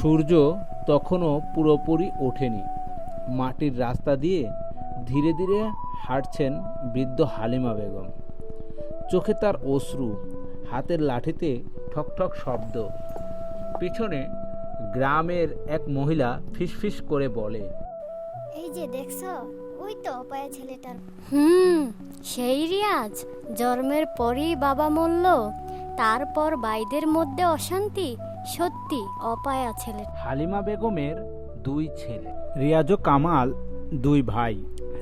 সূর্য তখনও পুরোপুরি ওঠেনি। মাটির রাস্তা দিয়ে ধীরে ধীরে হাঁটছেন বৃদ্ধ হালিমা বেগম। চোখে তার অশ্রু, হাতের লাঠিতে ঠকঠক শব্দ। পিছনে গ্রামের এক মহিলা ফিসফিস করে বলে, এই যে দেখছো, ওই তো অপায়া ছেলেটার। সেই রিয়াজ, জন্মের পরই বাবা মরল, তারপর বাইদের মধ্যে অশান্তি। সত্যি অপায়া ছেলে। হালিমা বেগমের দুই ছেলে, রিয়াজ ও কামাল, দুই ভাই।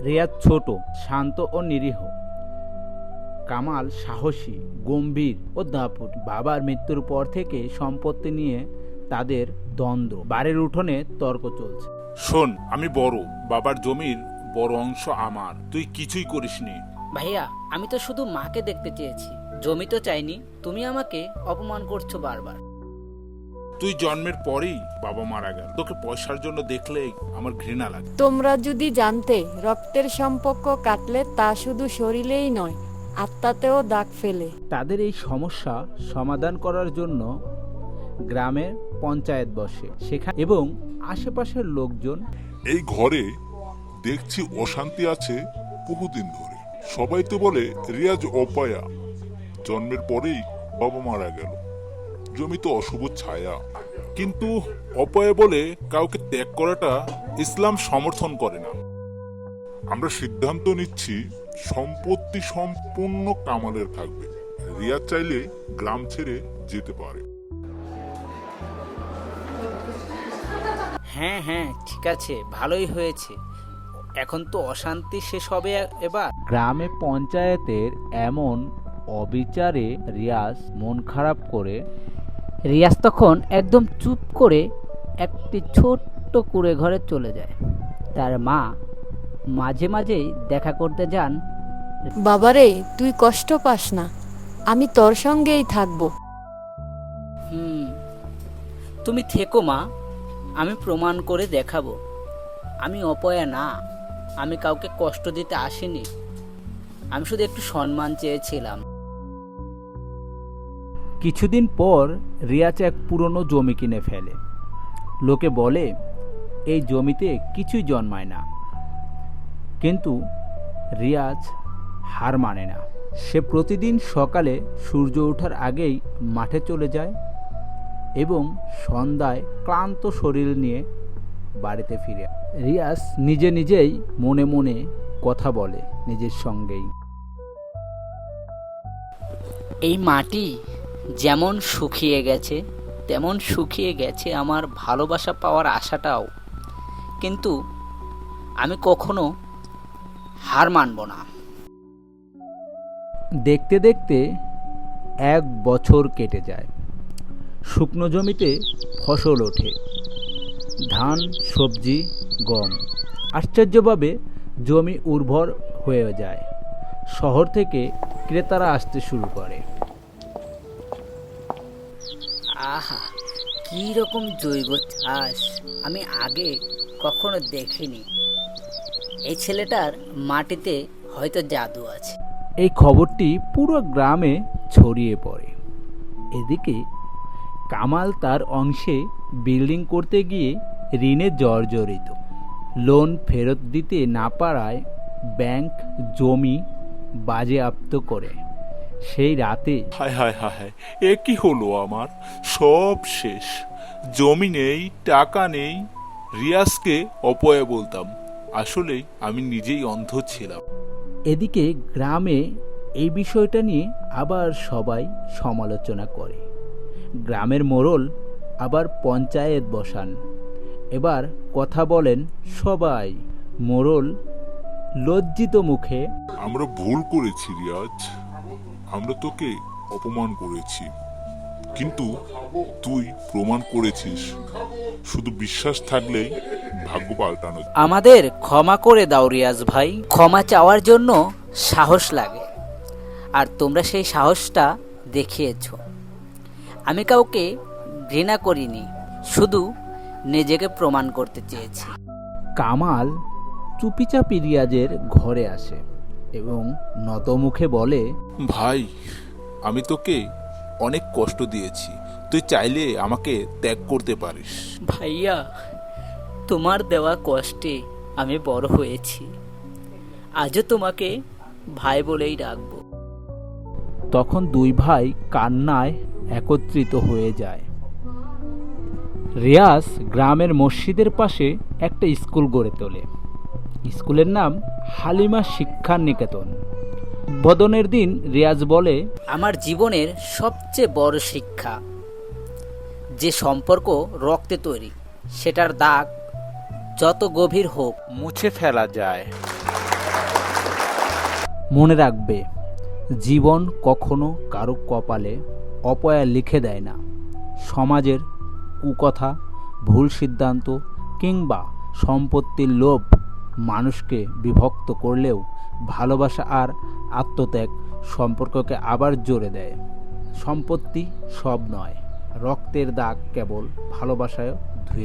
রিয়াজ ছোট, শান্ত ও নিরীহ। কামাল সাহসী, গম্ভীর ও দাপুট। বাবার মৃত্যুর পর থেকে সম্পত্তি নিয়ে তাদের দ্বন্দ্ব। বাড়ির উঠোনে তর্ক চলছে। শোন, আমি বড়, বাবার জমির বড় অংশ আমার, তুই কিছুই করিসনি। ভাইয়া, আমি তো শুধু মাকে দেখতে চেয়েছি, জমি তো চাইনি। তুমি আমাকে অপমান করছো বারবার। তুই জন্মের পরেই বাবা মারা গেল, তোকে পয়সার জন্য দেখলেই আমার ঘৃণা লাগে। তোমরা যদি জানতে, রক্তের সম্পর্ক কাটলে তা শুধু শরীরেই নয়, আত্মাতেও দাগ ফেলে। তাদের এই সমস্যা সমাধান করার জন্য গ্রামের পঞ্চায়েত বসে সেখানে, এবং আশেপাশের লোকজন। এই ঘরে দেখছি অশান্তি আছে বহুদিন ধরে। সবাই তো বলে রিয়াজ অপায়া, জন্মের পরেই বাবা মারা গেল, জমি তো অশুভ ছায়া। কিন্তু অপয়া বলে কাউকে ত্যাগ করাটা ইসলাম সমর্থন করে না। আমরা সিদ্ধান্ত নিচ্ছি সম্পত্তি সম্পূর্ণ কামালের থাকবে। রিয়াজ চাইলে গ্রাম ছেড়ে যেতে পারে। হ্যাঁ হ্যাঁ, ঠিক আছে, ভালোই হয়েছে। এখন তো অশান্তি শেষ হবে এবার। গ্রামে পঞ্চায়েতের এমন অবিচারে রিয়াজ মন খারাপ করে। রিয়াজ তখন একদম চুপ করে একটি ছোট্ট কুঁড়ে ঘরে চলে যায়। তার মা মাঝে মাঝেই দেখা করতে যান। বাবারে, তুই কষ্ট পাস না, আমি তোর সঙ্গেই থাকবো। তুমি থেকো মা, আমি প্রমাণ করে দেখাবো আমি অপয়া না। আমি কাউকে কষ্ট দিতে আসিনি, আমি শুধু একটু সম্মান চেয়েছিলাম। কিছুদিন পর রিয়াজ এক পুরনো জমি কিনে ফেলে। লোকে বলে এই জমিতে কিছুই জন্মায় না, কিন্তু রিয়াজ হার মানে না। সে প্রতিদিন সকালে সূর্য ওঠার আগেই মাঠে চলে যায় এবং সন্ধ্যায় ক্লান্ত শরীর নিয়ে বাড়িতে ফিরে। রিয়াজ নিজে নিজেই মনে মনে কথা বলে নিজের সঙ্গেই। এই মাটি যেমন শুকিয়ে গেছে, তেমন শুকিয়ে গেছে আমার ভালোবাসা পাওয়ার আশাটাও। কিন্তু আমি কখনো হার মানব না। দেখতে দেখতে 1 বছর কেটে যায়। শুকনো জমিতে ফসল ওঠে, ধান, সবজি, গম। আশ্চর্যভাবে জমি উর্বর হয়ে যায়। শহর থেকে ক্রেতারা আসতে শুরু করে। আহা, কি রকম জৈব চাষ আমি আগে কখনো দেখিনি। এই ছেলেটার মাটিতে হয়তো জাদু আছে। এই খবরটি পুরো গ্রামে ছড়িয়ে পড়ে। এদিকে কামাল তার অংশে বিল্ডিং করতে গিয়ে ঋণে জর্জরিত। লোন ফেরত দিতে না পারায় ব্যাংক জমি বাজেয়াপ্ত করে। সেই রাতে হায় হায় হায় হায়, এ কি হলো আমার? সব শেষ, জমি নেই, টাকা নেই। রিয়াজকে অপয়া বলতাম, আসলে আমি নিজেই অন্ধ ছিলাম। এদিকে গ্রামে এই বিষয়টা নিয়ে আবার সবাই সমালোচনা করে। গ্রামের মোড়ল আবার পঞ্চায়েত বসান। এবার কথা বলেন সবাই। মোড়ল লজ্জিত মুখে, আমরা ভুল করেছি রিয়াজ, আমরা তোকে অপমান করেছি, কিন্তু তুই প্রমাণ করেছিস শুধু বিশ্বাস থাকলেই ভাগ্য পাল্টানো। আমাদের ক্ষমা করে দাও রিয়াজ ভাই। ক্ষমা চাওয়ার জন্য সাহস লাগে, আর তোমরা সেই সাহসটা দেখিয়েছো। আমি কাউকে ঘৃণা করিনি, শুধু নিজেকে প্রমাণ করতে চেয়েছি। কামাল চুপিচাপি রিয়াজের ঘরে আসে এবং নতমুখে বলে, ভাই, আমি তোকে অনেক কষ্ট দিয়েছি, তুই চাইলে আমাকে ত্যাগ করতে পারিস। ভাইয়া, তোমার দেওয়া কষ্টে আমি বড় হয়েছি, আজও তোমাকে ভাই বলেই ডাকবো। তখন দুই ভাই কান্নায় একত্রিত হয়ে যায়। রিয়াজ গ্রামের মসজিদের পাশে একটা স্কুল গড়ে তোলে। স্কুলের নাম হালিমা শিক্ষা নিকেতন। উদ্বোধনের দিন রিয়াজ বলে, আমার জীবনের সবচেয়ে বড় শিক্ষা, যে সম্পর্ক রক্তে তৈরি সেটার দাগ যত গভীর হোক মুছে ফেলা যায়। মনে রাখবে, জীবন কখনো কারো কপালে অপয়া লিখে দেয় না। সমাজের কুকথা, ভুল সিদ্ধান্ত কিংবা সম্পত্তির লোভ মানুষকে বিভক্ত করলেও ভালোবাসা আর আত্মত্যাগ সম্পর্ককে আবার জোরে দেয়। সম্পত্তি সব নয়, রক্তের দাগ কেবল ভালোবাসায়